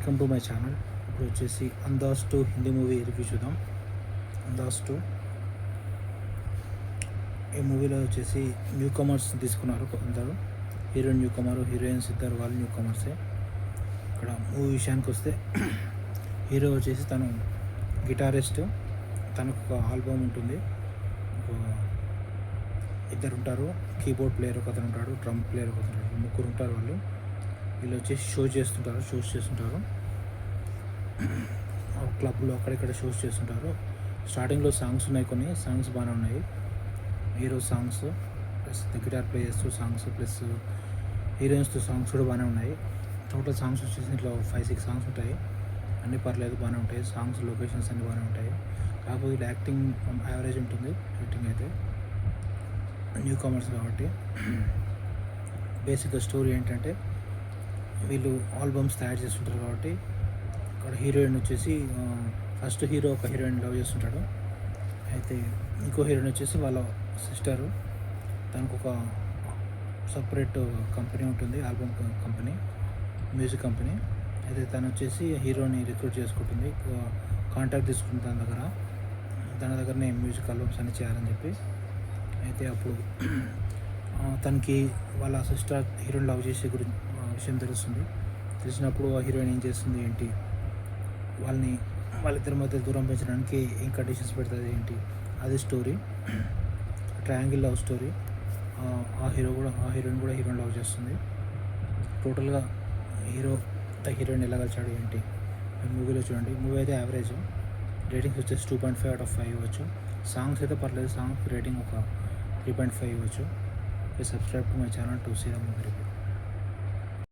Welcome to my channel. ఇప్పుడు వచ్చేసి Andaz 2 Hindi movie review చూద్దాం. అందాజ్ 2 ఈ మూవీలో వచ్చేసి న్యూ కమర్స్ తీసుకున్నారు అందరూ. హీరోయిన్ న్యూ కమర్, హీరోయిన్స్ ఇద్దరు వాళ్ళు న్యూ కమర్సే. ఇక్కడ మూవీ విషయానికి వస్తే హీరో వచ్చేసి తను గిటారిస్ట్, తనకు ఒక ఆల్బమ్ ఉంటుంది. ఇద్దరు ఉంటారు, కీబోర్డ్ ప్లేయర్ ఒక అతను ఉంటాడు, డ్రమ్ ప్లేయర్ ఒక అతను ఉంటాడు, ముగ్గురు ఉంటారు వాళ్ళు. వీళ్ళు వచ్చేసి షోస్ చేస్తుంటారు క్లబ్లో అక్కడిక్కడ షోస్ చేస్తుంటారు. స్టార్టింగ్లో సాంగ్స్ ఉన్నాయి, కొన్ని సాంగ్స్ బాగానే ఉన్నాయి. Hero songs plus guitar play చేస్తూ సాంగ్స్ ప్లస్ హీరోయిన్స్తో సాంగ్స్ కూడా బాగానే ఉన్నాయి. టోటల్ సాంగ్స్ వచ్చేసి ఇంట్లో 5-6 సాంగ్స్ ఉంటాయి. అన్నీ పర్లేదు, బాగానే ఉంటాయి. సాంగ్స్ లొకేషన్స్ అన్నీ బాగానే ఉంటాయి. కాకపోతే ఇది యాక్టింగ్ యావరేజ్ ఉంటుంది. యాక్టింగ్ అయితే న్యూ కమర్స్ కాబట్టి బేసిక్గా స్టోరీ ఏంటంటే వీళ్ళు ఆల్బమ్స్ తయారు చేస్తుంటారు కాబట్టి అక్కడ హీరోయిన్ వచ్చేసి ఫస్ట్ హీరో ఒక హీరోయిన్ లవ్ చేస్తుంటాడు. అయితే ఇంకో హీరోయిన్ వచ్చేసి వాళ్ళ సిస్టరు, తనకు ఒక సపరేట్ కంపెనీ ఉంటుంది, ఆల్బమ్ కంపెనీ, మ్యూజిక్ కంపెనీ. అయితే తను వచ్చేసి హీరోని రిక్రూట్ చేసుకుంటుంది, కాంటాక్ట్ తీసుకుంటుంది తన దగ్గరనే మ్యూజిక్ ఆల్బమ్స్ అన్నీ చేయాలని చెప్పి. అయితే అప్పుడు తనకి వాళ్ళ సిస్టర్ హీరోయిన్ లవ్ చేసే విషయం తెలుస్తుంది. తెలిసినప్పుడు ఆ హీరోయిన్ ఏం చేస్తుంది ఏంటి, వాళ్ళిద్దరి మధ్య దూరం పెంచడానికి ఏం కండిషన్స్ పెడుతుంది ఏంటి, అది స్టోరీ. Triangle love story. ఆ హీరోయిన్ కూడా హీరోయిన్ లవ్ చేస్తుంది. టోటల్గా హీరో హీరోయిన్ ఎలా కలిచాడు ఏంటి మూవీలో చూడండి. మూవీ అయితే యావరేజ్, రేటింగ్స్ వచ్చేసి 2.5/5 ఇవ్వచ్చు. సాంగ్స్ అయితే పర్లేదు, సాంగ్స్ రేటింగ్ ఒక 3.5 ఇవ్వచ్చు. Please subscribe to my channel to see the movie review.